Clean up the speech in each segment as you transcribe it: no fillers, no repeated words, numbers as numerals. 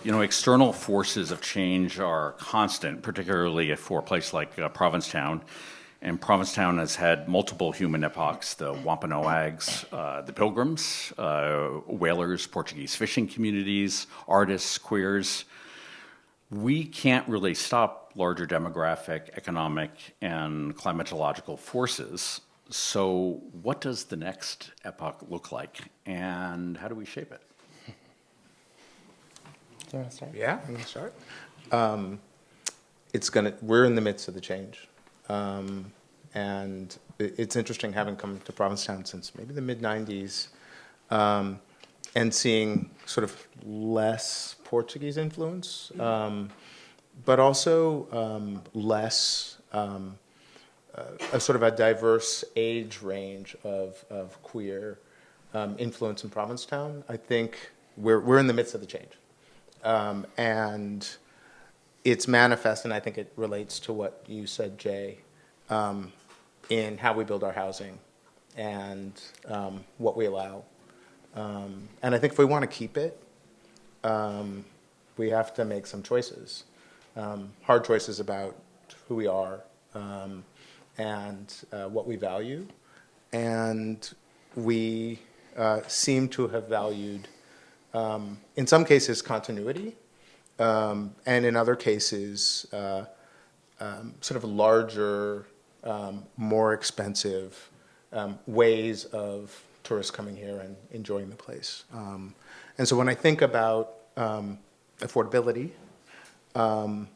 External forces of change are constant, particularly for a place like Provincetown. And Provincetown has had multiple human epochs: the Wampanoags, the Pilgrims, whalers, Portuguese fishing communities, artists, queers. We can't really stop larger demographic, economic, and climatological forces. So what does the next epoch look like, and how do we shape it? Do you want to start? Yeah, I'm going to start. We're in the midst of the change. And it's interesting having come to Provincetown since maybe the mid-90s and seeing sort of less Portuguese influence, but also less a sort of a diverse age range of queer influence in Provincetown. I think we're in the midst of the change. And it's manifest, and I think it relates to what you said, Jay, in how we build our housing and what we allow. And I think if we want to keep it, we have to make some choices, hard choices about who we are and what we value. And we seem to have valued, in some cases, continuity, and in other cases, sort of larger, more expensive ways of tourists coming here and enjoying the place. And so when I think about affordability and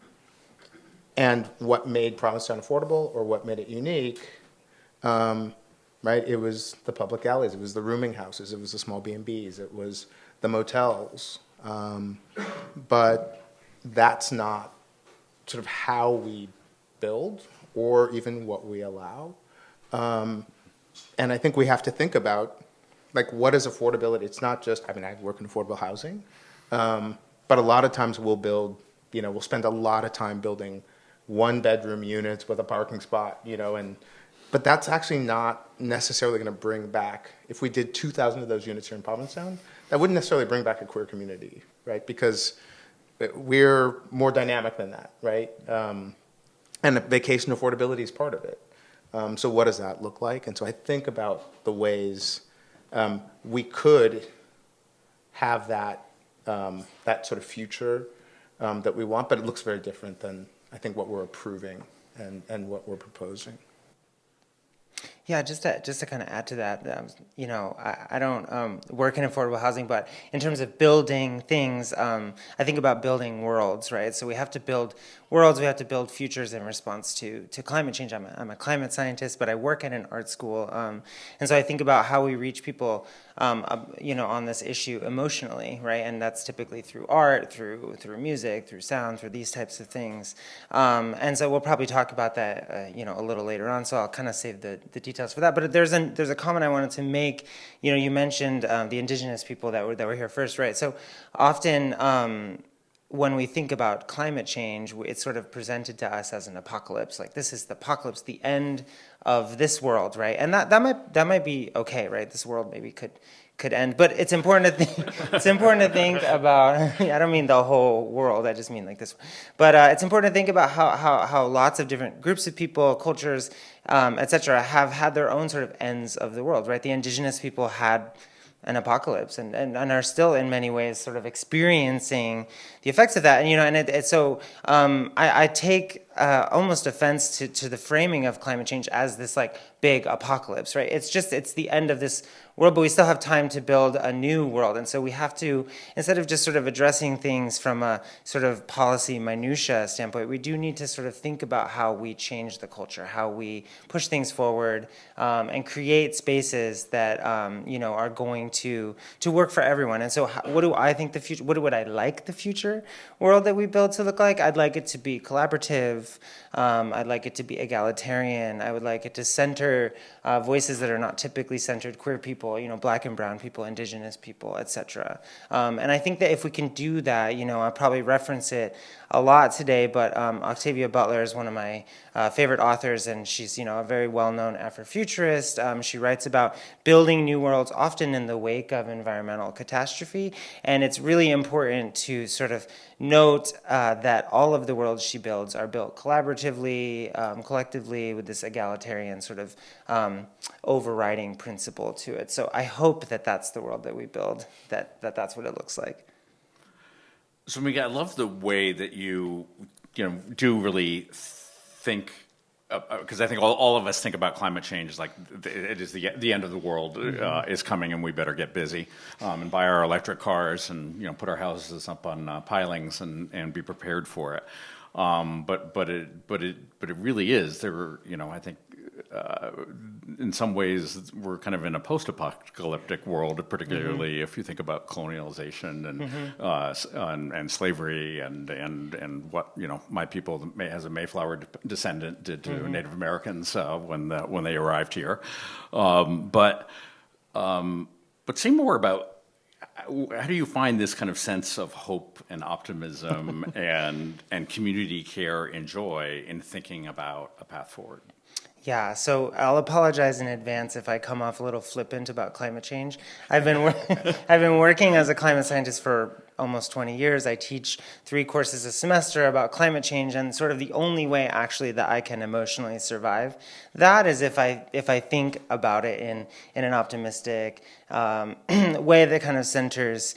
what made Provincetown affordable or what made it unique, right? It was the public alleys, it was the rooming houses, it was the small B&Bs, it was the motels. But that's not sort of how we build or even what we allow. And I think we have to think about, like, what is affordability? It's not just, I work in affordable housing, but a lot of times we'll build, we'll spend a lot of time building one-bedroom units with a parking spot, but that's actually not necessarily going to bring back, if we did 2,000 of those units here in Provincetown, that wouldn't necessarily bring back a queer community, right? Because we're more dynamic than that, right? And vacation affordability is part of it. So what does that look like? And so I think about the ways we could have that sort of future that we want, but it looks very different than I think what we're approving and what we're proposing. Yeah, just to kind of add to that, I don't work in affordable housing, but in terms of building things, I think about building worlds, right? So we have to build worlds, we have to build futures in response to climate change. I'm a climate scientist, but I work at an art school, and so I think about how we reach people, on this issue emotionally, right? And that's typically through art, through music, through sound, through these types of things. And so we'll probably talk about that, a little later on. So I'll kind of save the details for that. But there's a comment I wanted to make. You mentioned the indigenous people that were here first, right? So often when we think about climate change, it's sort of presented to us as an apocalypse. Like, this is the apocalypse, the end of this world, right? And that might be okay, right? This world maybe could end, but it's important to think about. I don't mean the whole world. I just mean like this. But it's important to think about how lots of different groups of people, cultures, etc., have had their own sort of ends of the world, right? The indigenous people had an apocalypse and are still in many ways sort of experiencing the effects of that. So I take almost offense to the framing of climate change as this like big apocalypse, right? It's the end of this world, but we still have time to build a new world. And so we have to, instead of just sort of addressing things from a sort of policy minutia standpoint, we do need to sort of think about how we change the culture, how we push things forward, and create spaces that are going to work for everyone. And so what do I think the future, what would I like the future world that we build to look like? I'd like it to be collaborative. I'd like it to be egalitarian. I would like it to center voices that are not typically centered, queer people, people, Black and brown people, indigenous people, etc. And I think that if we can do that, I'll probably reference it a lot today, but Octavia Butler is one of my favorite authors, and she's, a very well-known Afrofuturist. She writes about building new worlds, often in the wake of environmental catastrophe, and it's really important to sort of note that all of the worlds she builds are built collaboratively, collectively, with this egalitarian sort of overriding principle to it. So I hope that that's the world that we build, that's what it looks like. So Mika, I love the way that you do really think, because I think all of us think about climate change like it is the end of the world is coming, and we better get busy and buy our electric cars and put our houses up on pilings and be prepared for it. But it really is there. I think in some ways we're kind of in a post-apocalyptic world, particularly if you think about colonialization and slavery and what my people as a Mayflower descendant did to Native Americans when they arrived here. But say more about how do you find this kind of sense of hope and optimism and community care and joy in thinking about a path forward? Yeah, so I'll apologize in advance if I come off a little flippant about climate change. I've been working as a climate scientist for almost 20 years. I teach 3 courses a semester about climate change, and sort of the only way actually that I can emotionally survive that is if I think about it in an optimistic way that kind of centers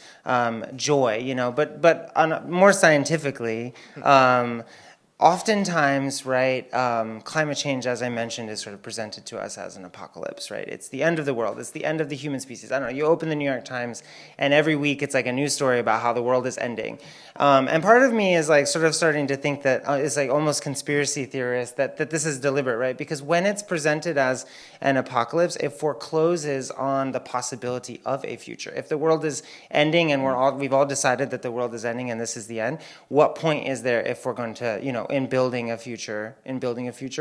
joy, but more scientifically. Oftentimes, right, climate change, as I mentioned, is sort of presented to us as an apocalypse, right? It's the end of the world. It's the end of the human species. I don't know, you open the New York Times, and every week it's like a news story about how the world is ending. And part of me is like sort of starting to think that it's like almost conspiracy theorist that this is deliberate, right? Because when it's presented as an apocalypse, it forecloses on the possibility of a future. If the world is ending and we've all decided that the world is ending and this is the end, what point is there if we're going to, in building a future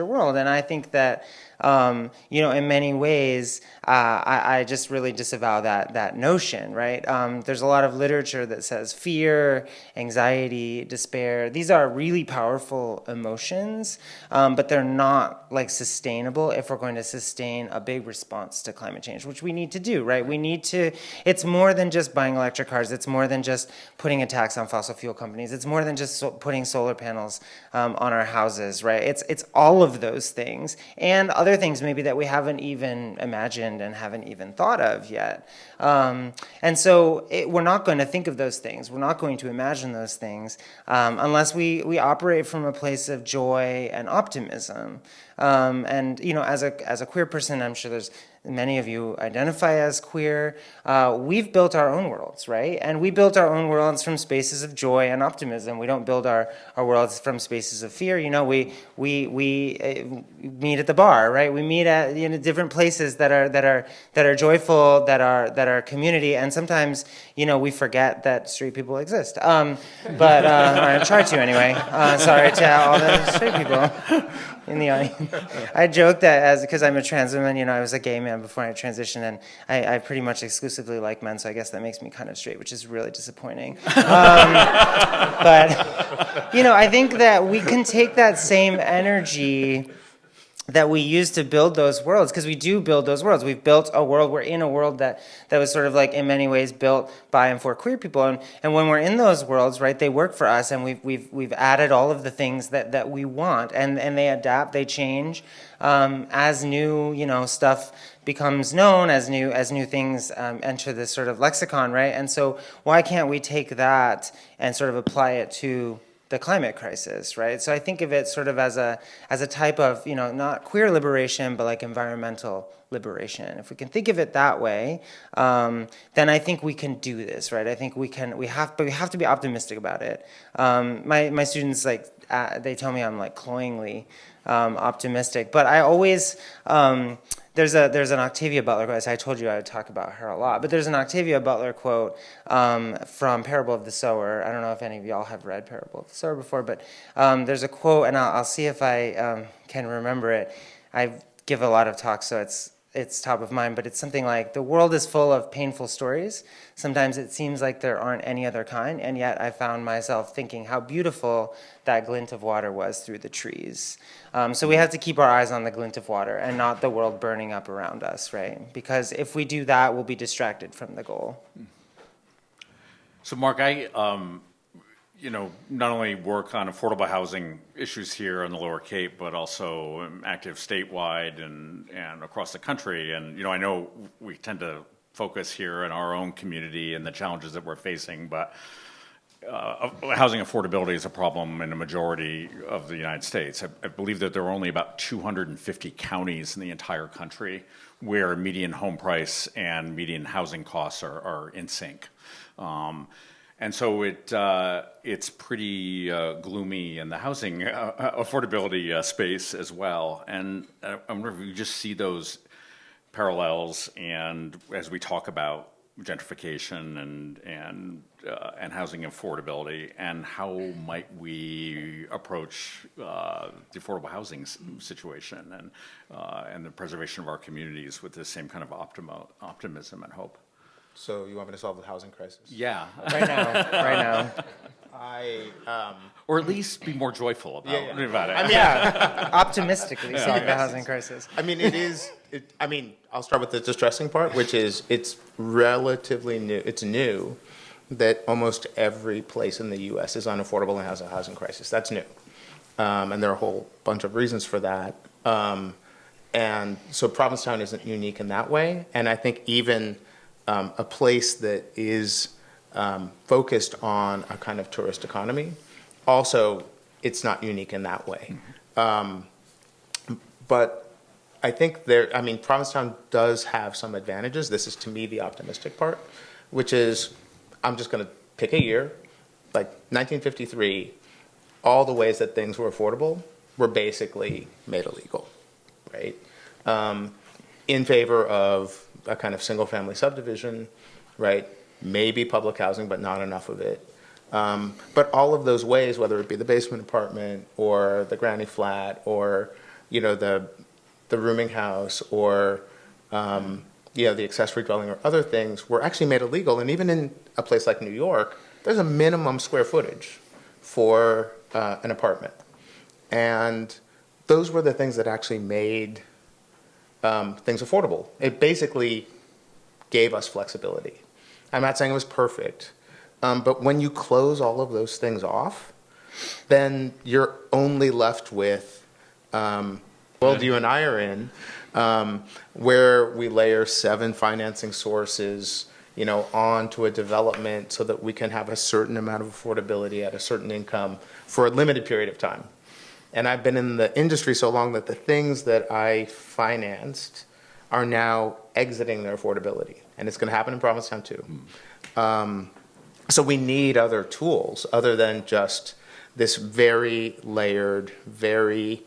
world? And I think that in many ways, I just really disavow that notion, right? There's a lot of literature that says fear, anxiety, despair, these are really powerful emotions, but they're not like sustainable if we're going to sustain a big response to climate change, which we need to do, right? It's more than just buying electric cars. It's more than just putting a tax on fossil fuel companies. It's more than just putting solar panels on our houses, right? It's all of those things and other things maybe that we haven't even imagined and haven't even thought of yet. And so we're not going to think of those things. We're not going to imagine those things unless we operate from a place of joy and optimism. And as a queer person, I'm sure there's many of you identify as queer. We've built our own worlds, right? And we built our own worlds from spaces of joy and optimism. We don't build our worlds from spaces of fear. We meet at the bar, right? We meet at different places that are joyful, that are community, and sometimes we forget that straight people exist. But I try to anyway. Sorry to all the straight people in the audience. I joke that because I'm a trans woman, I was a gay man before I transitioned, and I pretty much exclusively like men, so I guess that makes me kind of straight, which is really disappointing. But I think that we can take that same energy that we use to build those worlds, because we do build those worlds. We've built a world, we're in a world that was sort of like in many ways built by and for queer people. And when we're in those worlds, right, they work for us, and we've added all of the things that we want, and they adapt, they change as new, stuff becomes known, as new things enter this sort of lexicon, right? And so why can't we take that and sort of apply it to the climate crisis, right? So I think of it sort of as a type of, not queer liberation, but like environmental liberation. If we can think of it that way, then I think we can do this, right? I think we have to be optimistic about it. My students, they tell me I'm like cloyingly optimistic, but I always, there's an Octavia Butler quote. I told you I would talk about her a lot, but there's an Octavia Butler quote from Parable of the Sower. I don't know if any of y'all have read Parable of the Sower before, but there's a quote, and I'll see if I can remember it. I give a lot of talks, so it's top of mind, but it's something like the world is full of painful stories. Sometimes it seems like there aren't any other kind, and yet I found myself thinking how beautiful that glint of water was through the trees. So we have to keep our eyes on the glint of water and not the world burning up around us, right? Because if we do that, we'll be distracted from the goal. So, Mark, not only work on affordable housing issues here on the Lower Cape, but also am active statewide and across the country. And, I know we tend to focus here in our own community and the challenges that we're facing, but housing affordability is a problem in a majority of the United States. I believe that there are only about 250 counties in the entire country where median home price and median housing costs are in sync. And so it's pretty gloomy in the housing affordability space as well. And I wonder if you just see those parallels, and as we talk about gentrification and housing affordability, and how might we approach the affordable housing situation and the preservation of our communities with the same kind of optimism and hope. So you want me to solve the housing crisis? Yeah. Right now. Or at least be more joyful about it. Optimistically solve the housing crisis. I'll start with the distressing part, which is it's relatively new. It's new that almost every place in the U.S. is unaffordable and has a housing crisis. That's new. And there are a whole bunch of reasons for that. And so Provincetown isn't unique in that way. And I think even a place that is focused on a kind of tourist economy, also, it's not unique in that way. But I think Provincetown does have some advantages. This is, to me, the optimistic part, which is, I'm just going to pick a year, like 1953, all the ways that things were affordable were basically made illegal, right? In favor of a kind of single-family subdivision, right? Maybe public housing, but not enough of it. But all of those ways, whether it be the basement apartment or the granny flat or, the rooming house or, the accessory dwelling or other things, were actually made illegal. And even in a place like New York, there's a minimum square footage for an apartment. And those were the things that actually made things affordable. It basically gave us flexibility. I'm not saying it was perfect, but when you close all of those things off, then you're only left with, world you and I are in, where we layer 7 financing sources, onto a development so that we can have a certain amount of affordability at a certain income for a limited period of time. And I've been in the industry so long that the things that I financed are now exiting their affordability. And it's going to happen in Provincetown too. So we need other tools other than just this very layered, very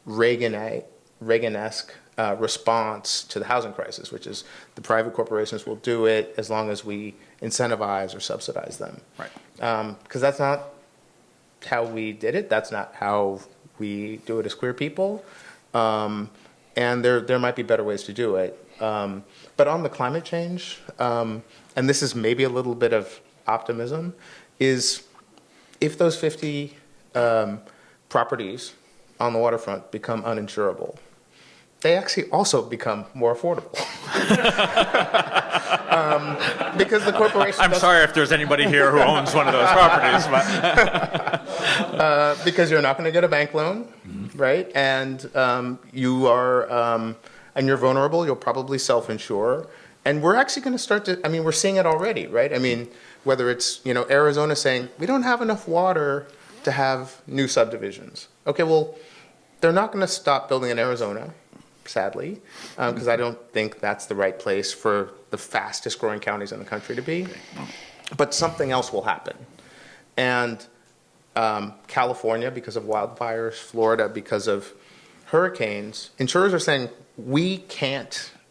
Reagan-esque response to the housing crisis, which is the private corporations will do it as long as we incentivize or subsidize them. Right. Because that's not how we did it. That's not how we do it as queer people. And there might be better ways to do it. But on the climate change, and this is maybe a little bit of optimism, is if those 50 properties on the waterfront become uninsurable, they actually also become more affordable. Because the corporation... I'm sorry if there's anybody here who owns one of those properties, but... because you're not going to get a bank loan, right? And you are... and you're vulnerable, you'll probably self-insure. And we're actually going to start to... we're seeing it already, right? Whether it's, Arizona saying, we don't have enough water to have new subdivisions. Okay, well, they're not going to stop building in Arizona, sadly, because I don't think that's the right place for the fastest growing counties in the country to be. But something else will happen. And California, because of wildfires, Florida, because of hurricanes, insurers are saying, we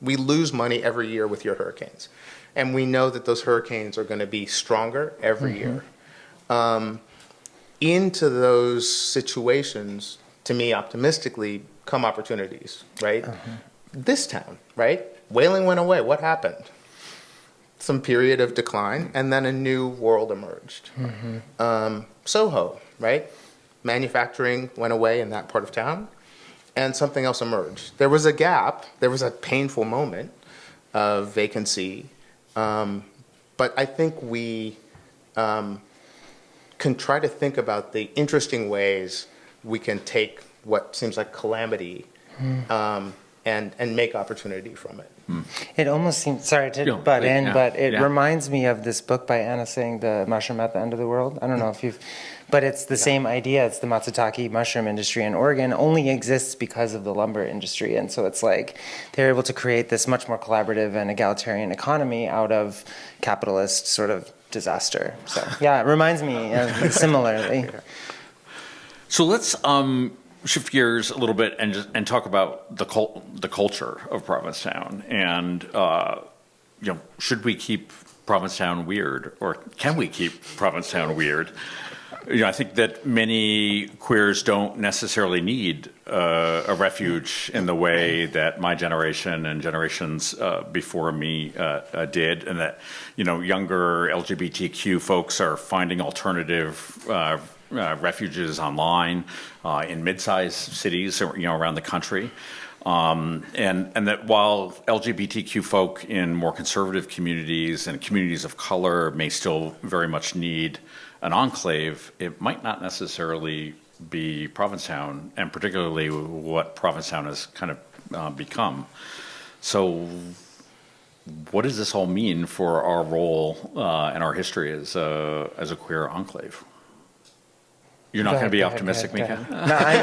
lose money every year with your hurricanes. And we know that those hurricanes are going to be stronger every year. Into those situations, to me, optimistically, come opportunities, right? this town, right? Whaling went away. What happened? Some period of decline, and then a new world emerged. Soho, right? Manufacturing went away in that part of town, and something else emerged. There was a gap. There was a painful moment of vacancy. But I think we can try to think about the interesting ways we can take what seems like calamity and make opportunity from it. It almost seems, sorry to butt in, but it reminds me of this book by Anna Singh, The Mushroom at the End of the World. I don't know if you've, but it's the same idea. It's the Matsutake mushroom industry in Oregon only exists because of the lumber industry. And so it's like they're able to create this much more collaborative and egalitarian economy out of capitalist sort of disaster. So yeah, it reminds me similarly. So let's shift gears a little bit and talk about the culture of Provincetown, and should we keep Provincetown weird, or can we keep Provincetown weird? I think that many queers don't necessarily need a refuge in the way that my generation and generations before me did, and that younger LGBTQ folks are finding alternative refuges online in mid-sized cities around the country, and that while LGBTQ folk in more conservative communities and communities of color may still very much need an enclave, it might not necessarily be Provincetown, and particularly what Provincetown has kind of become. So what does this all mean for our role and our history as a queer enclave? You're not going to be optimistic, Mika? No, I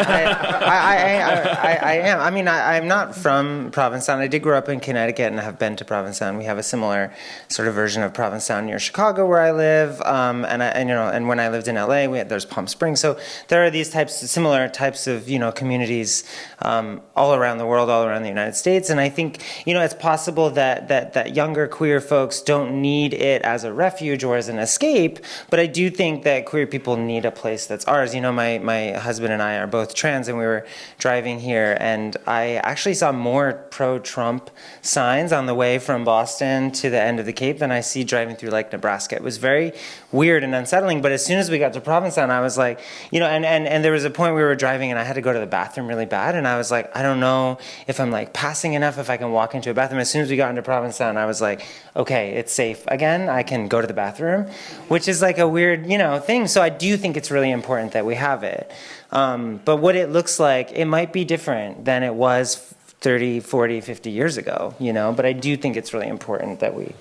am. I mean, I'm not from Provincetown. I did grow up in Connecticut and have been to Provincetown. We have a similar sort of version of Provincetown near Chicago, where I live. And when I lived in LA, there's Palm Springs. So there are these similar types of communities all around the world, all around the United States. And I think it's possible that younger queer folks don't need it as a refuge or as an escape. But I do think that queer people need a place that's ours. My husband and I are both trans, and we were driving here, and I actually saw more pro-Trump signs on the way from Boston to the end of the Cape than I see driving through like Nebraska. It was very weird and unsettling, but as soon as we got to Provincetown, I was like, and there was a point we were driving and I had to go to the bathroom really bad, and I was like, I don't know if I'm like passing enough, if I can walk into a bathroom. As soon as we got into Provincetown, I was like, okay, it's safe again, I can go to the bathroom, which is like a weird, thing. So I do think it's really important that we have it. But what it looks like, it might be different than it was 30, 40, 50 years ago, but I do think it's really important that we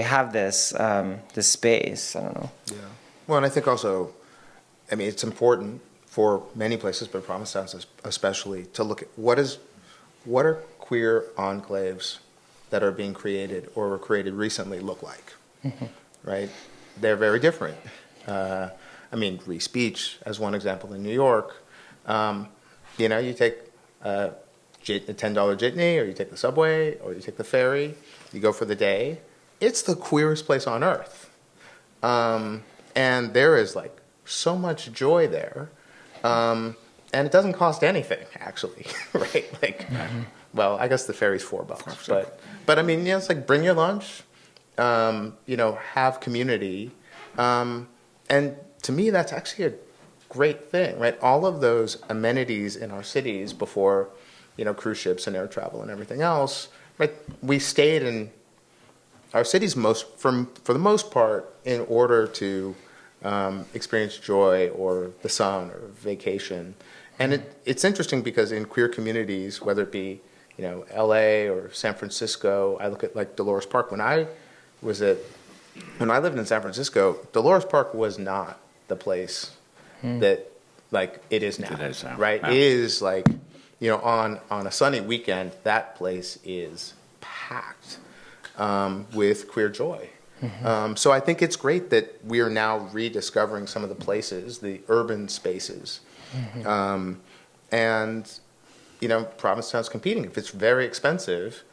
have this space. I don't know. Yeah. Well, and I think also, it's important for many places, but Provincetown especially, to look at what are queer enclaves that are being created or were created recently look like, right? They're very different. Free speech, as one example in New York, you take a $10 jitney, or you take the subway, or you take the ferry, you go for the day. It's the queerest place on earth. And there is like so much joy there. And it doesn't cost anything, actually, right? Well, I guess the ferry's $4, but it's like bring your lunch, have community, and to me, that's actually a great thing, right? All of those amenities in our cities before, cruise ships and air travel and everything else, right? We stayed in our cities for the most part in order to experience joy or the sun or vacation. And it's interesting because in queer communities, whether it be, LA or San Francisco, I look at like Dolores Park. When I lived in San Francisco, Dolores Park was not the place that like it is now, right? Yeah. It is like, on a sunny weekend, that place is packed with queer joy. So I think it's great that we are now rediscovering some of the places, the urban spaces, and Provincetown's competing. If it's very expensive,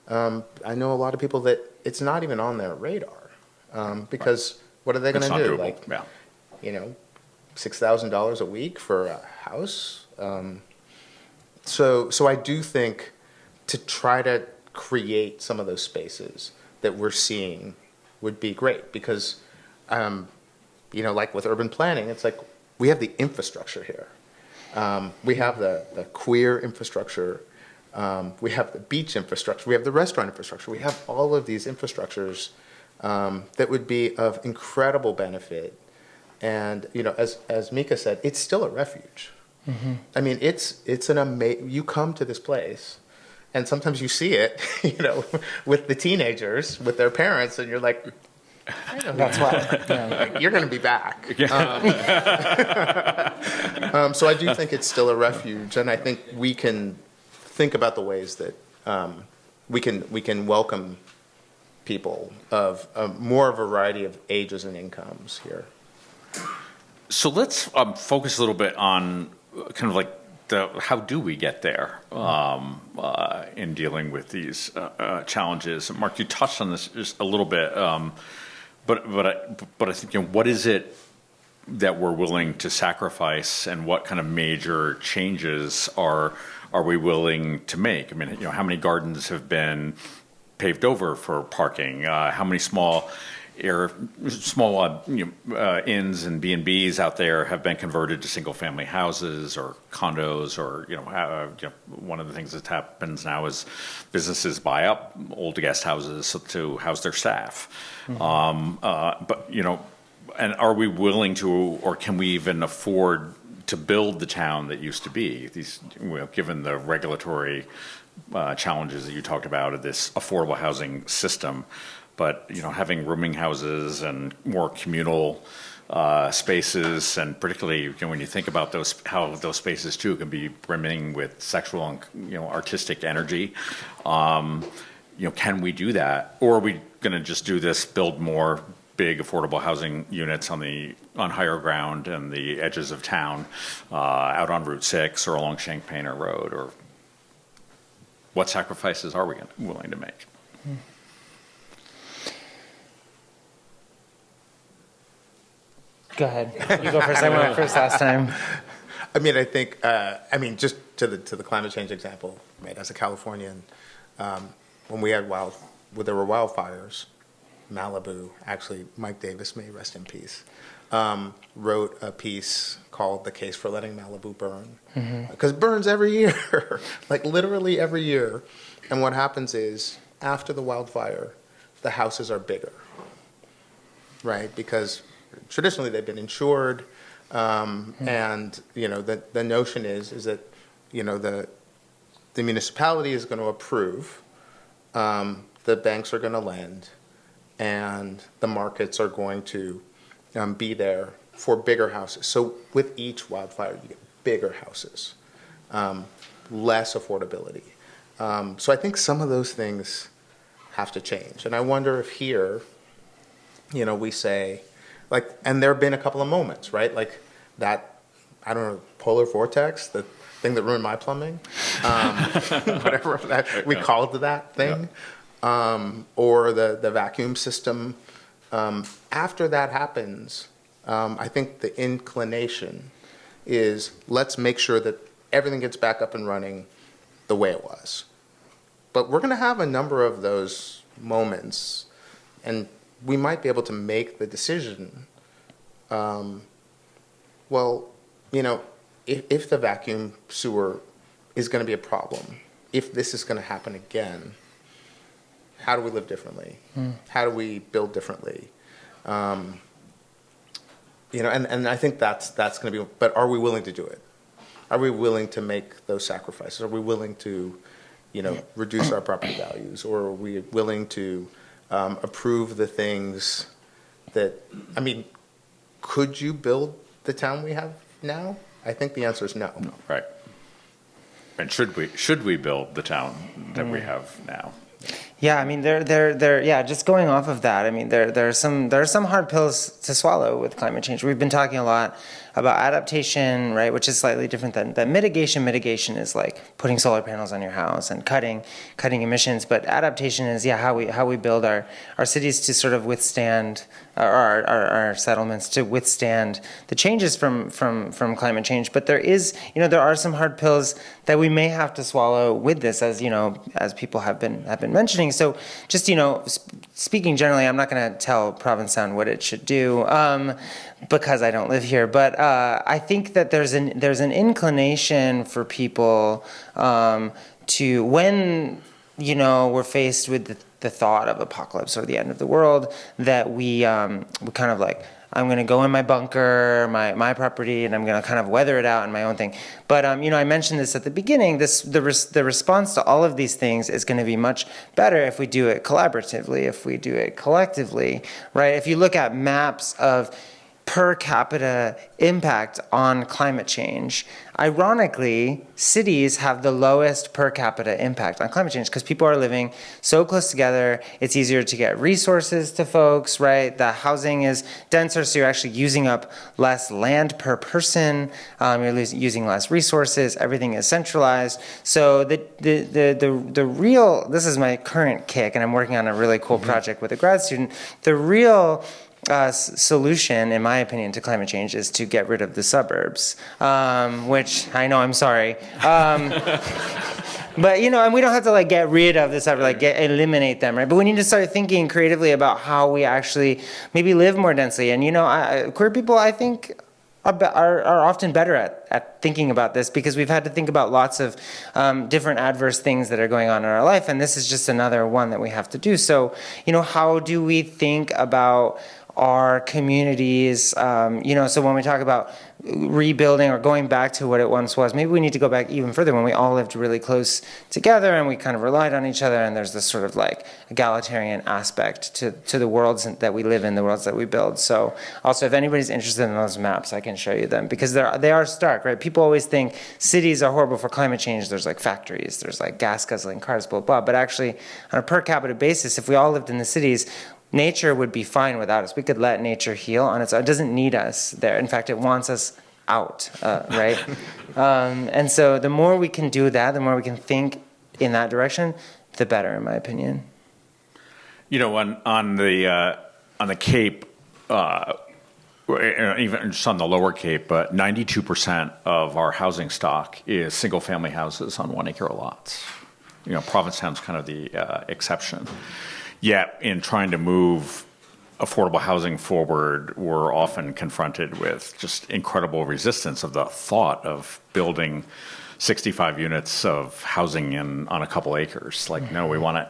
I know a lot of people that it's not even on their radar because what are they going to do? Doable. $6,000 a week for a house. So I do think to try to create some of those spaces that we're seeing would be great because, like with urban planning, it's like we have the infrastructure here. We have the queer infrastructure. We have the beach infrastructure. We have the restaurant infrastructure. We have all of these infrastructures that would be of incredible benefit. And, as Mika said, it's still a refuge. Mm-hmm. I mean, it's you come to this place and sometimes you see it, with the teenagers, with their parents, and you're like, that's why you're going to be back. So I do think it's still a refuge, and I think we can think about the ways that we can welcome people of more variety of ages and incomes here. So let's focus a little bit on kind of like how do we get there in dealing with these challenges. Marc, you touched on this just a little bit, but I think what is it that we're willing to sacrifice, and what kind of major changes are we willing to make? I mean, how many gardens have been paved over for parking? How many small inns and B&Bs out there have been converted to single-family houses or condos, or one of the things that happens now is businesses buy up old guest houses to house their staff. Mm-hmm. And are we willing to, or can we even afford to build the town that used to be? Given the regulatory challenges that you talked about of this affordable housing system. But having rooming houses and more communal spaces, and particularly when you think about how those spaces too can be brimming with sexual and artistic energy, can we do that, or are we going to just do this, build more big affordable housing units on higher ground and the edges of town, out on Route 6 or along Champaigner Road, or what sacrifices are we willing to make? Go ahead. You go first. I went first last time. I mean, I think. Just to the climate change example, right? As a Californian, when there were wildfires, Malibu. Actually, Mike Davis, may he rest in peace, wrote a piece called "The Case for Letting Malibu Burn," because it burns every year, like literally every year. And what happens is, after the wildfire, the houses are bigger, right? Because traditionally they've been insured, and the notion is that the municipality is going to approve, the banks are going to lend, and the markets are going to be there for bigger houses. So with each wildfire, you get bigger houses, less affordability. So I think some of those things have to change, and I wonder if here, we say. And there have been a couple of moments, right? Like that, I don't know, polar vortex, the thing that ruined my plumbing, whatever that we called that thing, or the vacuum system. After that happens, I think the inclination is let's make sure that everything gets back up and running the way it was. But we're going to have a number of those moments, and we might be able to make the decision, if the vacuum sewer is going to be a problem, if this is going to happen again, how do we live differently? How do we build differently? And I think that's going to be, but are we willing to do it? Are we willing to make those sacrifices? Are we willing to, reduce our property values? Or are we willing to approve the things that, could you build the town we have now? I think the answer is no. No, right. And should we build the town that we have now? Yeah, just going off of that, there are some hard pills to swallow with climate change. We've been talking a lot adaptation, right, which is slightly different than mitigation. Mitigation is like putting solar panels on your house and cutting emissions, but adaptation is how we build our cities to sort of withstand our settlements to withstand the changes from climate change. But there are some hard pills that we may have to swallow with this, as people have been mentioning. So just speaking generally, I'm not going to tell Provincetown what it should do because I don't live here. But I think that there's an inclination for people to, when we're faced with the thought of apocalypse or the end of the world, that we kind of like, I'm going to go in my bunker, my property, and I'm going to kind of weather it out in my own thing. But I mentioned this at the beginning. The response to all of these things is going to be much better if we do it collaboratively, if we do it collectively, right? If you look at maps of per capita impact on climate change, ironically, cities have the lowest per capita impact on climate change because people are living so close together. It's easier to get resources to folks, right? The housing is denser, so you're actually using up less land per person. You're using less resources. Everything is centralized. So the real, this is my current kick, and I'm working on a really cool project with a grad student. The real solution, in my opinion, to climate change is to get rid of the suburbs, which I know, I'm sorry. But, and we don't have to like get rid of the suburbs, eliminate them, right? But we need to start thinking creatively about how we actually maybe live more densely. And, queer people, I think, are often better at thinking about this because we've had to think about lots of different adverse things that are going on in our life, and this is just another one that we have to do. So, how do we think about our communities, so when we talk about rebuilding or going back to what it once was, maybe we need to go back even further when we all lived really close together and we kind of relied on each other, and there's this sort of like egalitarian aspect to the worlds that we live in, the worlds that we build. So also, if anybody's interested in those maps, I can show you them because they are stark, right? People always think cities are horrible for climate change. There's like factories, there's like gas guzzling cars, blah, blah. But actually, on a per capita basis, if we all lived in the cities, nature would be fine without us. We could let nature heal on its own. It doesn't need us there. In fact, it wants us out, right? And so the more we can do that, the more we can think in that direction, the better, in my opinion. On the Cape, even just on the lower Cape, 92% of our housing stock is single-family houses on 1 acre lots. Provincetown's kind of the exception. Yet, in trying to move affordable housing forward, we're often confronted with just incredible resistance of the thought of building 65 units of housing on a couple acres. Like, no, we want to,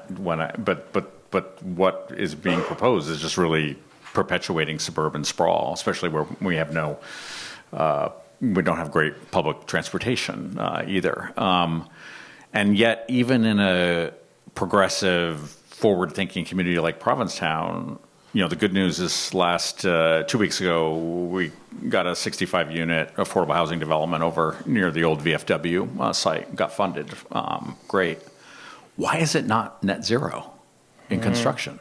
but what is being proposed is just really perpetuating suburban sprawl, especially where we have we don't have great public transportation either. And yet, even in a progressive, forward-thinking community like Provincetown, the good news is 2 weeks ago, we got a 65-unit affordable housing development over near the old VFW site, got funded. Great. Why is it not net zero in construction?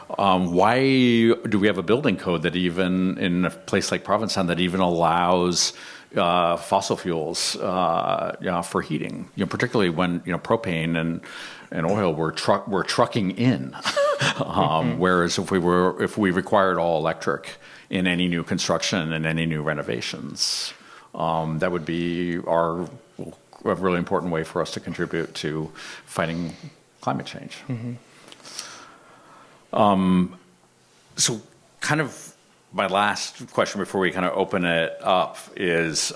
Why do we have a building code that even in a place like Provincetown that even allows fossil fuels for heating? Particularly when propane and oil we're trucking in, whereas if we required all electric in any new construction and any new renovations, that would be a really important way for us to contribute to fighting climate change. So kind of my last question before we kind of open it up is,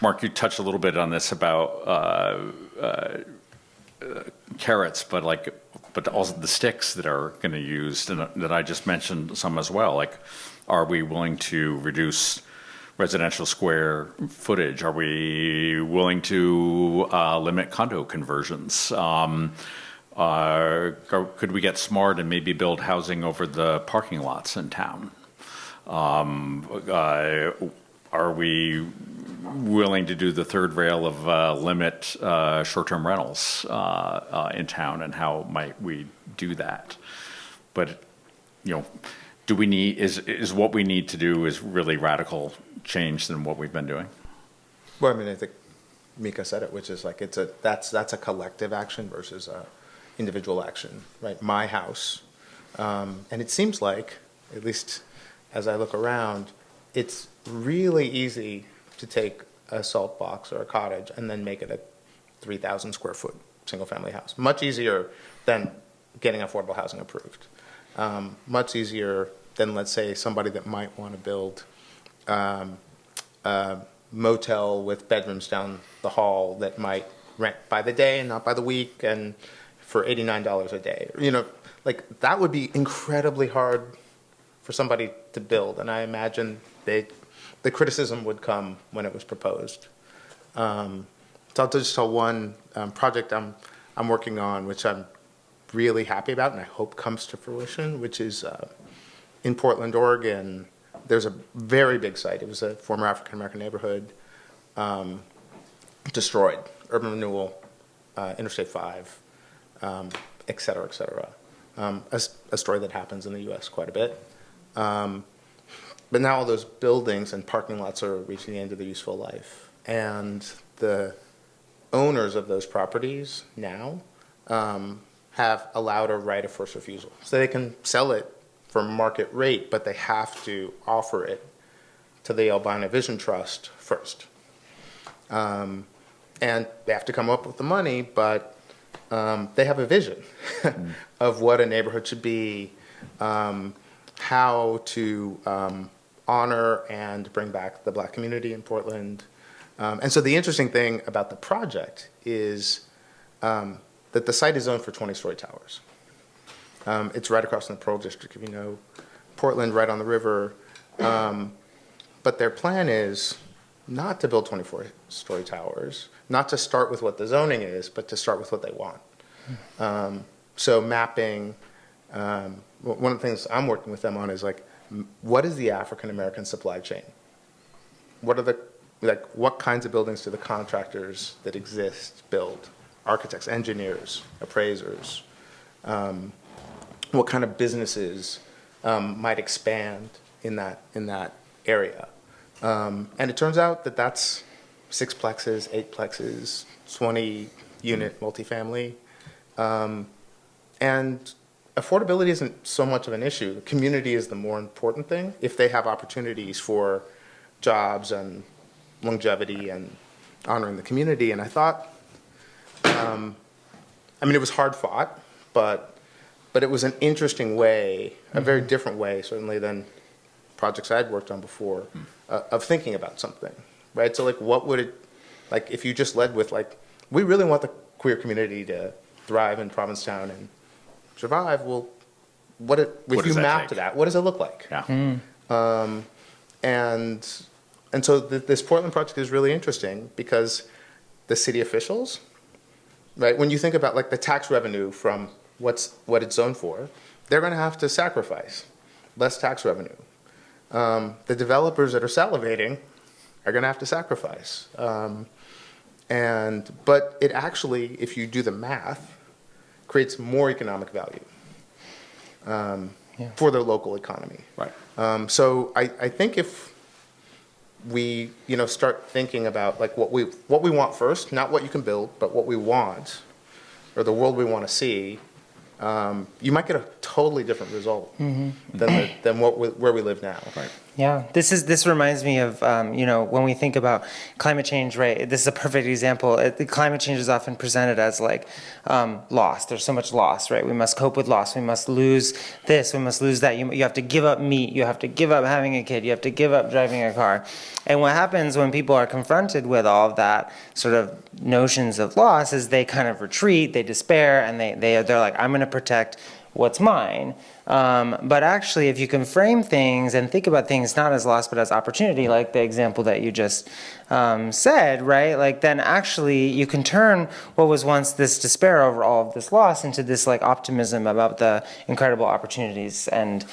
Mark, you touched a little bit on this about carrots, but also the sticks that are going to be used, and that I just mentioned some as well. Like, are we willing to reduce residential square footage? Are we willing to limit condo conversions? Could we get smart and maybe build housing over the parking lots in town? Are we willing to do the third rail of limit short-term rentals in town, and how might we do that? But Do we need, is what we need to do is really radical change than what we've been doing? Well, I mean, I think Mika said it, which is like that's a collective action versus a individual action, right? My house, and it seems like, at least as I look around, it's really easy to take a salt box or a cottage and then make it a 3,000 square foot single family house. Much easier than getting affordable housing approved. Much easier than, let's say, somebody that might want to build a motel with bedrooms down the hall that might rent by the day and not by the week and for $89 a day. You know, like that would be incredibly hard for somebody to build. And I imagine the criticism would come when it was proposed. So I'll just tell one project I'm working on, which I'm really happy about and I hope comes to fruition, which is in Portland, Oregon. There's a very big site. It was a former African-American neighborhood, destroyed, urban renewal, Interstate 5, et cetera, et cetera. A story that happens in the U.S. quite a bit. But now all those buildings and parking lots are reaching the end of their useful life. And the owners of those properties now have allowed a right of first refusal. So they can sell it for market rate, but they have to offer it to the Albina Vision Trust first. And they have to come up with the money, but they have a vision of what a neighborhood should be, how to honor and bring back the Black community in Portland. And so the interesting thing about the project is that the site is zoned for 20-story towers. It's right across from the Pearl District, if you know Portland, right on the river. But their plan is not to build 24-story towers, not to start with what the zoning is, but to start with what they want. So mapping, one of the things I'm working with them on is like, what is the African-American supply chain? What are what kinds of buildings do the contractors that exist build? Architects, engineers, appraisers. What kind of businesses might expand in that area? And it turns out that that's 6 plexes, 8 plexes, 20-unit multifamily. And affordability isn't so much of an issue. The community is the more important thing. If they have opportunities for jobs and longevity and honoring the community. And I thought, it was hard fought, but it was an interesting way, a very different way, certainly than projects I'd worked on before, of thinking about something, right? So, what would it, if you just led with, we really want the queer community to thrive in Provincetown and survive, well, if you map to that, what does it look like? Yeah. And so this Portland project is really interesting because the city officials, right, when you think about the tax revenue from what it's zoned for, they're going to have to sacrifice less tax revenue. The developers that are salivating are going to have to sacrifice. But it actually, if you do the math, creates more economic value for their local economy. Right. So I think if we start thinking about what we want first, not what you can build, but what we want, or the world we want to see, you might get a totally different result than where we live now. Right. Yeah, this reminds me of when we think about climate change, right? This is a perfect example. Climate change is often presented as loss. There's so much loss, right? We must cope with loss. We must lose this. We must lose that. You have to give up meat. You have to give up having a kid. You have to give up driving a car. And what happens when people are confronted with all of that sort of notions of loss is they kind of retreat, they despair, and they're like, I'm going to protect what's mine. But actually, if you can frame things and think about things not as loss but as opportunity, like the example that you just said, right? Then actually you can turn what was once this despair over all of this loss into this optimism about the incredible opportunities and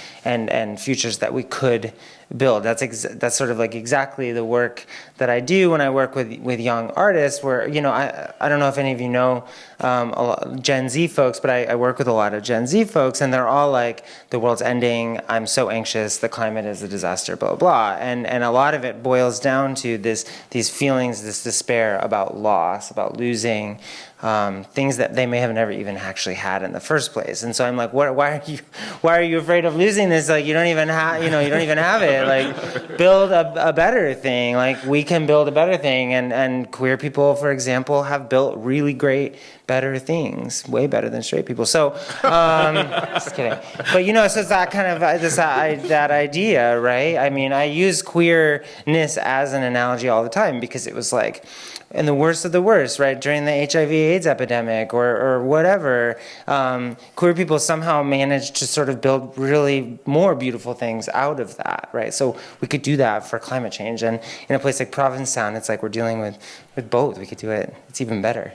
futures that we could build. That's sort of like exactly the work that I do when I work with young artists, where, you know, I don't know if any of you know Gen Z folks, but I work with a lot of Gen Z folks, and they're all like, the world's ending, I'm so anxious, the climate is a disaster, blah, blah, blah. And a lot of it boils down to these feelings, this despair about loss, about losing things that they may have never even actually had in the first place. And so I'm like, why are you afraid of losing this? Like, you don't even have it. Like, build a better thing. Like, we can build a better thing. And queer people, for example, have built really great, better things, way better than straight people. So, just kidding. But, you know, so it's that kind of, that idea, right? I mean, I use queerness as an analogy all the time, because it was like, in the worst of the worst, right, during the HIV/AIDS epidemic or whatever, queer people somehow managed to sort of build really more beautiful things out of that, right? So we could do that for climate change. And in a place like Provincetown, it's like we're dealing with both. We could do it. It's even better.